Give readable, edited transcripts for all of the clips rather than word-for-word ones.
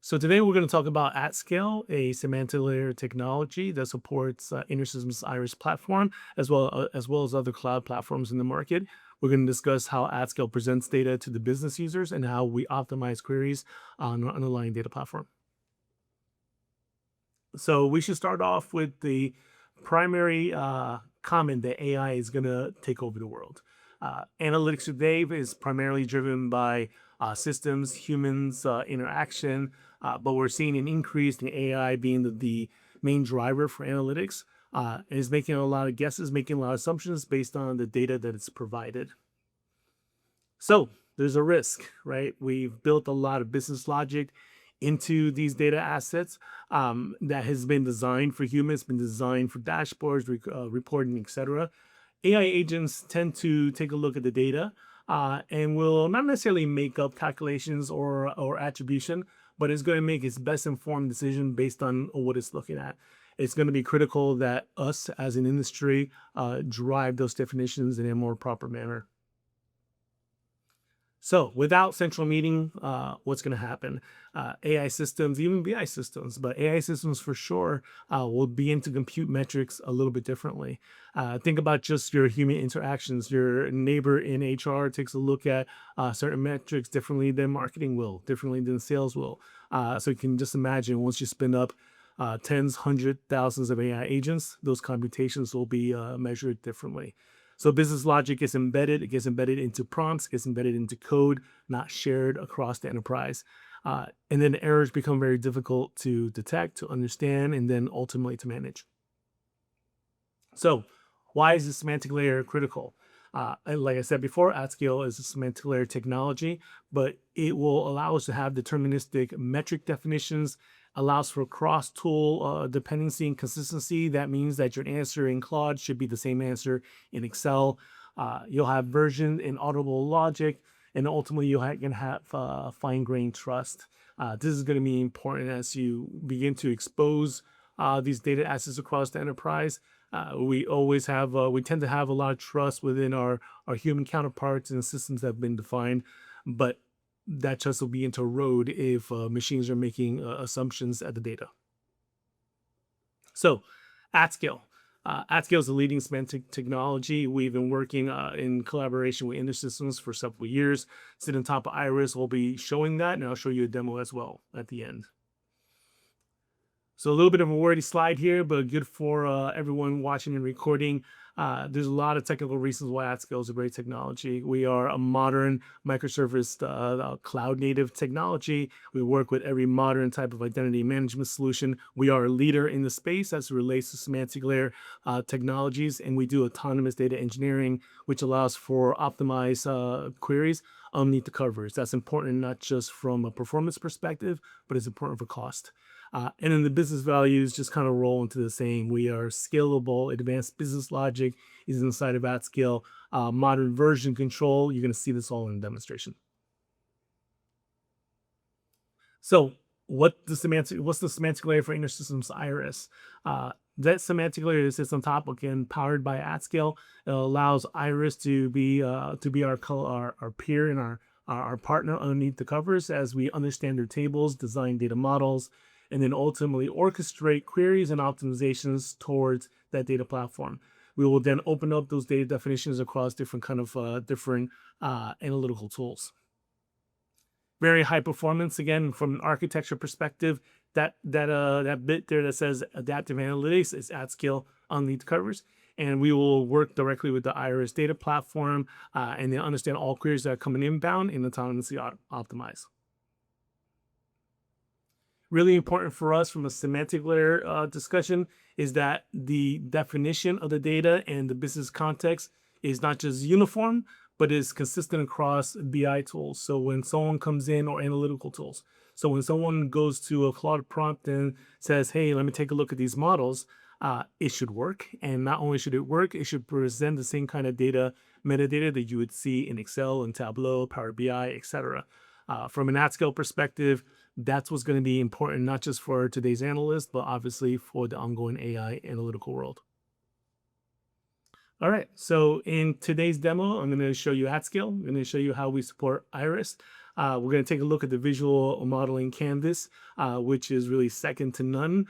So today we're going to talk about AtScale, a semantic layer technology that supports InterSystems IRIS platform, as well as other cloud platforms in the market. We're going to discuss how AtScale presents data to the business users and how we optimize queries on our underlying data platform. So we should start off with the primary comment that AI is going to take over the world. Analytics today is primarily driven by systems, humans, interaction, but we're seeing an increase in AI being the main driver for analytics. It is making a lot of guesses, making a lot of assumptions based on the data that it's provided. So there's a risk, right? We've built a lot of business logic into these data assets that has been designed for humans, been designed for dashboards, reporting, etc. AI agents tend to take a look at the data and will not necessarily make up calculations or attribution, but it's going to make its best informed decision based on what it's looking at. It's going to be critical that us as an industry drive those definitions in a more proper manner. So without central meeting, what's going to happen? AI systems, even BI systems, but AI systems for sure will begin to compute metrics a little bit differently. Think about just your human interactions. Your neighbor in HR takes a look at certain metrics differently than marketing will, differently than sales will. So you can just imagine once you spin up tens, hundreds, thousands of AI agents, those computations will be measured differently. So business logic gets embedded. It gets embedded into prompts, gets embedded into code, not shared across the enterprise. And then errors become very difficult to detect, to understand, and then ultimately to manage. So why is the semantic layer critical? And like I said before, AtScale is a semantic layer technology, but it will allow us to have deterministic metric definitions, allows for cross-tool dependency and consistency. That means that your answer in Claude should be the same answer in Excel. You'll have version and audible logic, and ultimately you can have fine-grained trust. This is going to be important as you begin to expose these data assets across the enterprise. We tend to have a lot of trust within our human counterparts and systems that have been defined, but that trust will begin to erode if machines are making assumptions at the data. So, AtScale. AtScale is a leading semantic technology. We've been working in collaboration with InterSystems for several years. Sitting on top of IRIS, we'll be showing that, and I'll show you a demo as well at the end. So a little bit of a wordy slide here, but good for everyone watching and recording. There's a lot of technical reasons why AtScale is a great technology. We are a modern microservice cloud native technology. We work with every modern type of identity management solution. We are a leader in the space as it relates to semantic layer technologies, and we do autonomous data engineering, which allows for optimized queries underneath the covers. That's important not just from a performance perspective, but it's important for cost. And then the business values just kind of roll into the same. We are scalable. Advanced business logic is inside of AtScale. Modern version control. You're going to see this all in the demonstration. So what's the semantic layer for InterSystems IRIS? That semantic layer sits on top, again, powered by AtScale. It allows IRIS to be our peer and our partner underneath the covers as we understand their tables, design data models, and then ultimately orchestrate queries and optimizations towards that data platform. We will then open up those data definitions across different analytical tools. Very high performance, again, from an architecture perspective. That bit there that says adaptive analytics is AtScale underneath the covers. And we will work directly with the IRIS data platform and then understand all queries that are coming inbound and autonomously optimize. Really important for us from a semantic layer discussion is that the definition of the data and the business context is not just uniform, but is consistent across BI tools. So when someone comes in, or analytical tools. So when someone goes to a Claude prompt and says, hey, let me take a look at these models, it should work. And not only should it work, it should present the same kind of data, metadata that you would see in Excel and Tableau, Power BI, etc. From an AtScale perspective, that's what's going to be important, not just for today's analysts, but obviously for the ongoing AI analytical world. All right, so in today's demo, I'm going to show you AtScale. I'm going to show you how we support IRIS. We're going to take a look at the visual modeling canvas, which is really second to none.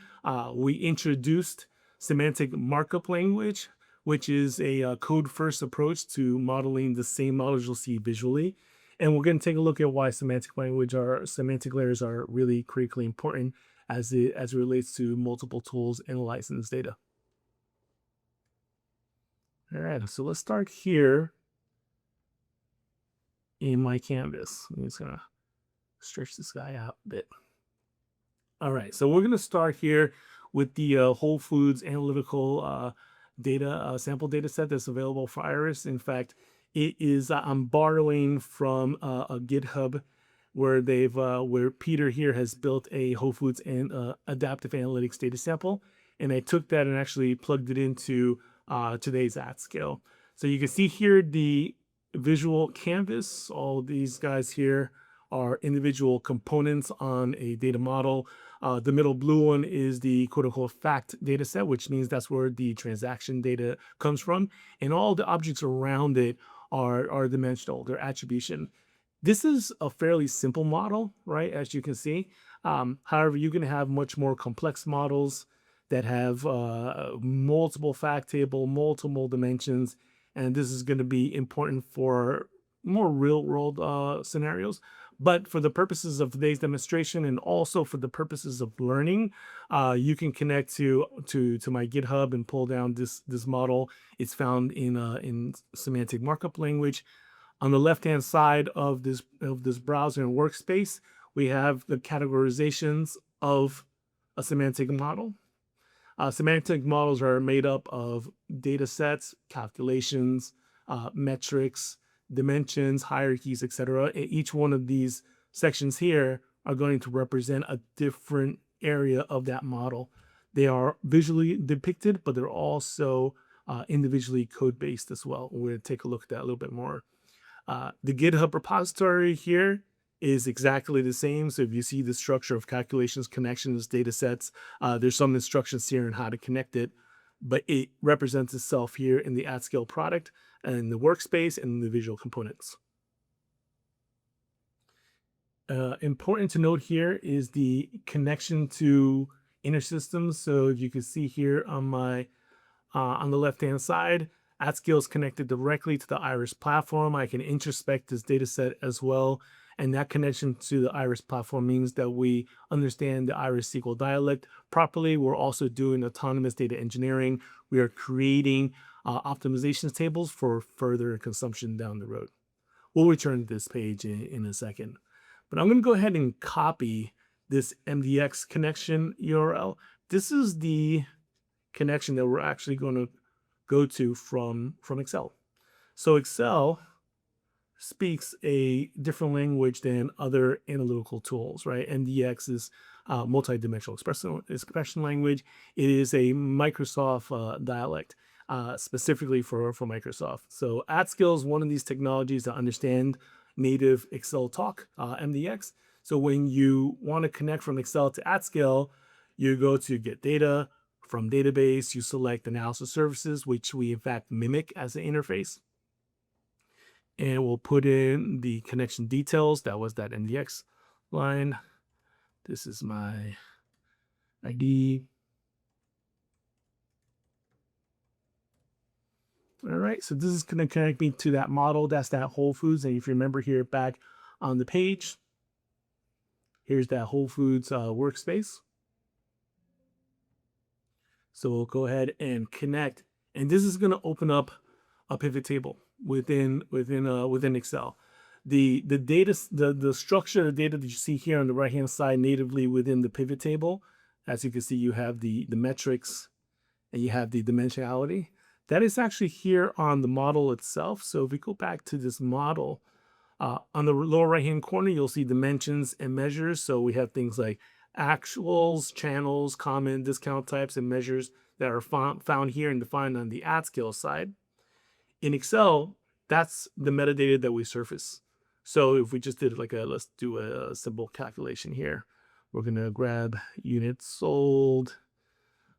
We introduced semantic markup language, which is a code-first approach to modeling the same models you'll see visually. And we're going to take a look at why semantic layers are really critically important as it relates to multiple tools analyzing this data. All right, so let's start here in my canvas. I'm just gonna stretch this guy out a bit. All right, so we're gonna start here with the Whole Foods analytical data sample data set that's available for Iris. In fact, it is I'm borrowing from a GitHub where where Peter here has built a Whole Foods and adaptive analytics data sample, and I took that and actually plugged it into today's AtScale. So you can see here the visual canvas. All these guys here are individual components on a data model. The middle blue one is the quote unquote fact data set, which means that's where the transaction data comes from. And all the objects around it are dimensional, they're attribution. This is a fairly simple model, right? As you can see. However, you can have much more complex models that have multiple fact table, multiple dimensions, and this is going to be important for more real world scenarios. But for the purposes of today's demonstration and also for the purposes of learning, you can connect to my GitHub and pull down this model. It's found in Semantic Markup Language. On the left-hand side of this browser and workspace, we have the categorizations of a semantic model. Semantic models are made up of data sets, calculations, metrics, dimensions, hierarchies, etc. Each one of these sections here are going to represent a different area of that model. They are visually depicted, but they're also individually code-based as well. We're going to take a look at that a little bit more. The GitHub repository here is exactly the same. So if you see the structure of calculations, connections, data sets, there's some instructions here on how to connect it, but it represents itself here in the AtScale product and the workspace and the visual components. Important to note here is the connection to InterSystems. So if you can see here on the left-hand side, AtScale is connected directly to the IRIS platform. I can introspect this data set as well. And that connection to the IRIS platform means that we understand the IRIS SQL dialect properly. We're also doing autonomous data engineering. We are creating optimization tables for further consumption down the road. We'll return to this page in a second. But I'm going to go ahead and copy this MDX connection URL. This is the connection that we're actually going to go to from Excel. So Excel speaks a different language than other analytical tools, right? MDX is multi-dimensional expression language. It is a Microsoft dialect, specifically for Microsoft. So AtScale is one of these technologies that understand native Excel talk, MDX. So when you want to connect from Excel to AtScale, you go to get data from database, you select analysis services, which we in fact mimic as an interface. And we'll put in the connection details. That was that MDX line. This is my ID. All right, so this is going to connect me to that model. That's that Whole Foods. And if you remember here back on the page, here's that Whole Foods workspace. So we'll go ahead and connect. And this is going to open up a pivot table within Excel. The structure of the data that you see here on the right hand side natively within the pivot table, as you can see, you have the metrics and you have the dimensionality. That is actually here on the model itself. So if we go back to this model, on the lower right hand corner, you'll see dimensions and measures. So we have things like actuals, channels, common, discount types, and measures that are found here and defined on the AtScale side. In Excel, that's the metadata that we surface. So if we just did let's do a simple calculation here. We're gonna grab units sold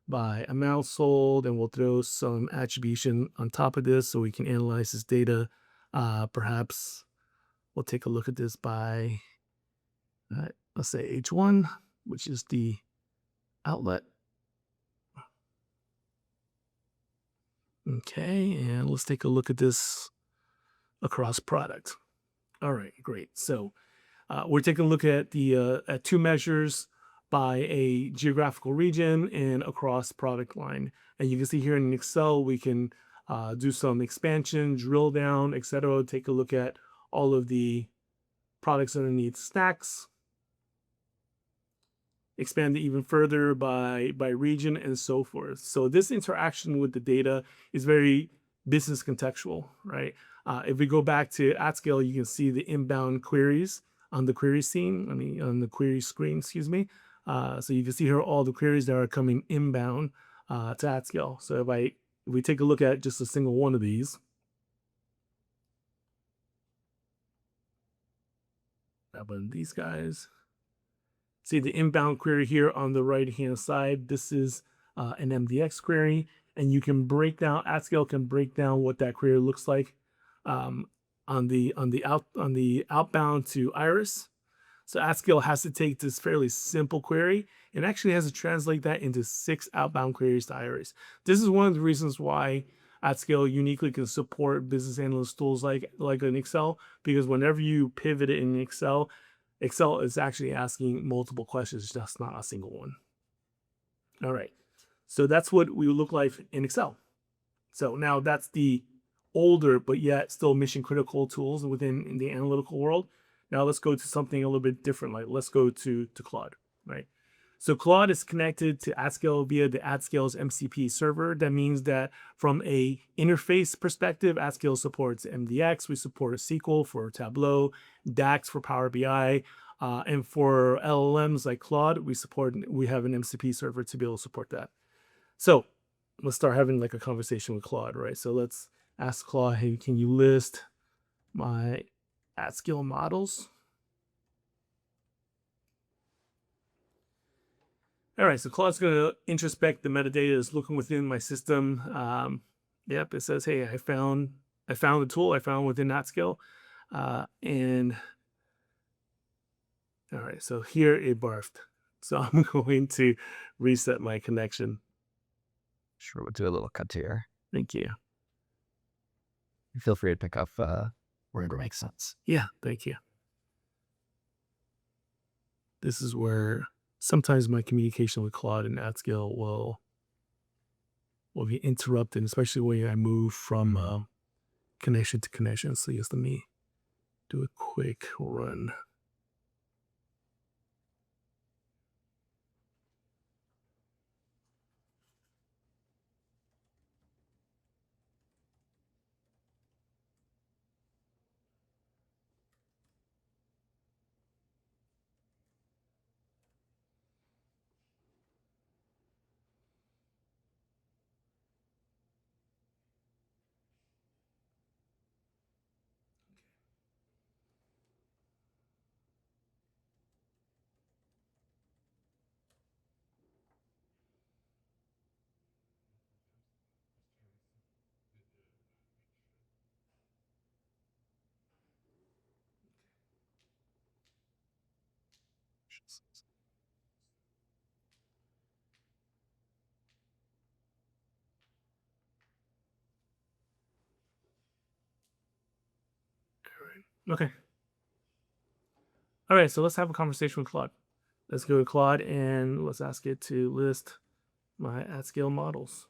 by amount sold, and we'll throw some attribution on top of this so we can analyze this data. Perhaps we'll take a look at this by, let's say H1, which is the outlet. Okay, and let's take a look at this across product. All right, great. So we're taking a look at the at two measures by a geographical region and across product line. And you can see here in Excel, we can do some expansion, drill down, etc. Take a look at all of the products underneath stacks, expand it even further by region and so forth. So this interaction with the data is very business contextual, right? If we go back to AtScale, you can see the inbound queries on the query scene, on the query screen, excuse me. So you can see here all the queries that are coming inbound to AtScale. So if we take a look at just a single one of these, how about these guys? See the inbound query here on the right-hand side. This is an MDX query, and you can break down, AtScale can break down what that query looks like on the outbound to Iris. So AtScale has to take this fairly simple query and actually has to translate that into 6 outbound queries to Iris. This is one of the reasons why AtScale uniquely can support business analyst tools like in Excel, because whenever you pivot it in Excel, Excel is actually asking multiple questions, just not a single one. All right, so that's what we look like in Excel. So now that's the older but yet still mission critical tools within the analytical world. Now let's go to something a little bit different. Like let's go to Claude, right? So Claude is connected to AtScale via the AtScale's MCP server. That means that from a interface perspective, AtScale supports MDX. We support SQL for Tableau, DAX for Power BI, and for LLMs like Claude, we have an MCP server to be able to support that. So let's start having like a conversation with Claude, right? So let's ask Claude, hey, can you list my AtScale models? All right, so Claude's going to introspect the metadata that's looking within my system. Yep, it says, hey, I found the tool I found within AtScale. And all right, so here it barfed. So I'm going to reset my connection. Sure, we'll do a little cut here. Thank you. Feel free to pick up wherever makes sense. Yeah, thank you. This is where sometimes my communication with Claude and AtScale will be interrupted, especially when I move from connection to connection. So just let me do a quick run. Okay. All right, so let's have a conversation with Claude. Let's go to Claude and let's ask it to list my AtScale models.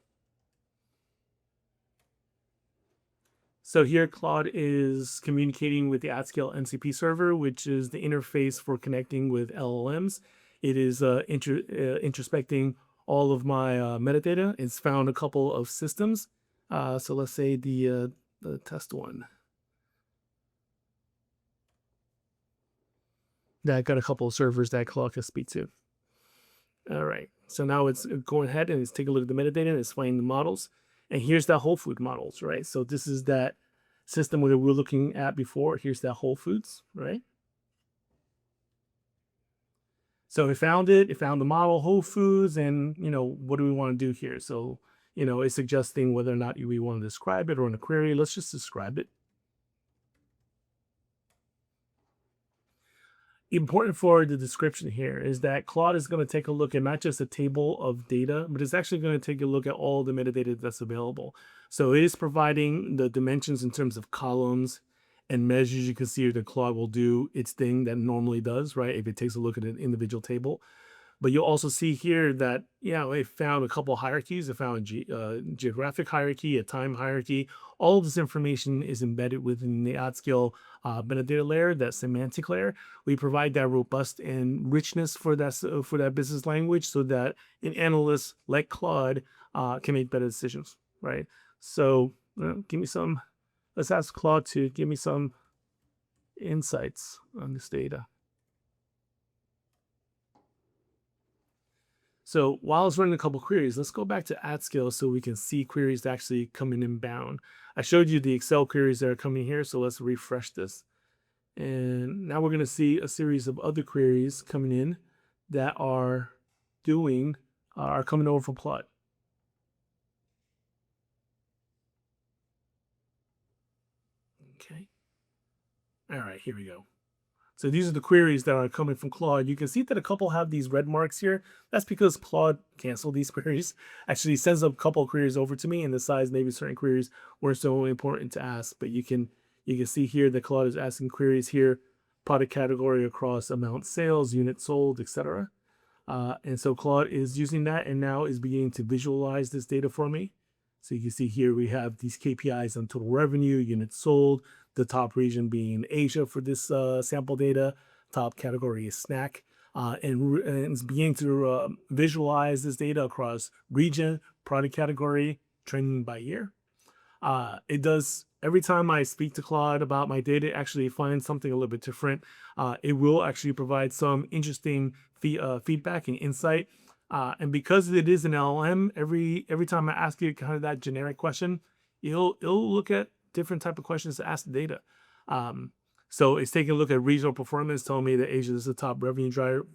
So here Claude is communicating with the AtScale MCP server, which is the interface for connecting with LLMs. It is introspecting all of my metadata. It's found a couple of systems. So let's say the test one. That got a couple of servers that Claude can speak to. All right, so now it's going ahead and it's taking a look at the metadata and it's finding the models. And here's that Whole Food models, right? So this is that system that we were looking at before. Here's that Whole Foods, right? So it found the model Whole Foods, and what do we want to do here? So, it's suggesting whether or not we want to describe it or in a query. Let's just describe it. important for the description here is that Claude is going to take a look at not just a table of data, but it's actually going to take a look at all the metadata that's available. So it is providing the dimensions in terms of columns and measures. You can see here that Claude will do its thing that it normally does, right? If it takes a look at an individual table. But you'll also see here that, it found a couple of hierarchies. It found a geographic hierarchy, a time hierarchy. All of this information is embedded within the AtScale metadata layer, that semantic layer. We provide that robust and richness for that business language so that an analyst like Claude can make better decisions, right? So let's ask Claude to give me some insights on this data. So while I was running a couple queries, let's go back to AtScale so we can see queries actually coming inbound. I showed you the Excel queries that are coming here, so let's refresh this. And now we're going to see a series of other queries coming in that are coming over from Claude. Okay. All right, here we go. So these are the queries that are coming from Claude. You can see that a couple have these red marks here. That's because Claude canceled these queries. Actually sends a couple of queries over to me and decides maybe certain queries weren't so important to ask. But you can see here that Claude is asking queries here, product category across amount sales, unit sold, etc. And so Claude is using that and now is beginning to visualize this data for me. So you can see here we have these KPIs on total revenue, units sold, the top region being Asia for this sample data, top category is snack, and it's beginning to visualize this data across region, product category, trending by year. It does, every time I speak to Claude about my data, it actually finds something a little bit different. It will actually provide some interesting feedback and insight. And because it is an LLM, every time I ask it kind of that generic question, it'll look at different type of questions to ask the data. So it's taking a look at regional performance, telling me that Asia is the top revenue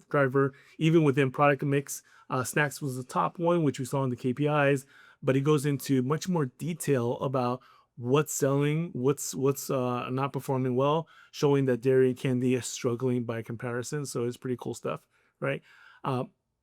driver. Even within product mix, snacks was the top one, which we saw in the KPIs. But it goes into much more detail about what's selling, what's not performing well, showing that dairy and candy is struggling by comparison. So it's pretty cool stuff, right?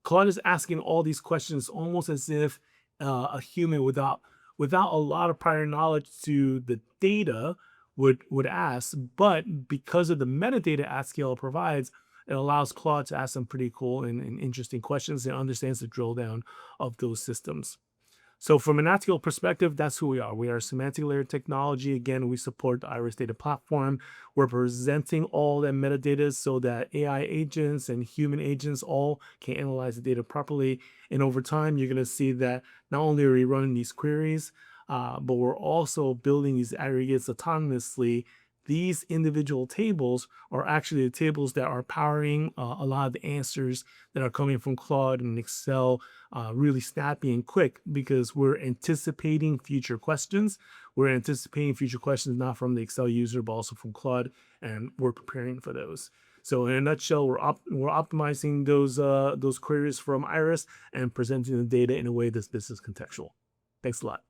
Claude is asking all these questions almost as if a human without a lot of prior knowledge to the data would ask, but because of the metadata AtScale provides, it allows Claude to ask some pretty cool and interesting questions and understands the drill down of those systems. So from an AtScale perspective, that's who we are. We are semantic layer technology. Again, we support the IRIS data platform. We're presenting all that metadata so that AI agents and human agents all can analyze the data properly. And over time, you're going to see that not only are we running these queries, but we're also building these aggregates autonomously. These individual tables are actually the tables that are powering a lot of the answers that are coming from Claude and Excel, really snappy and quick because we're anticipating future questions. We're anticipating future questions not from the Excel user, but also from Claude, and we're preparing for those. So in a nutshell, we're optimizing those queries from Iris and presenting the data in a way that's business contextual. Thanks a lot.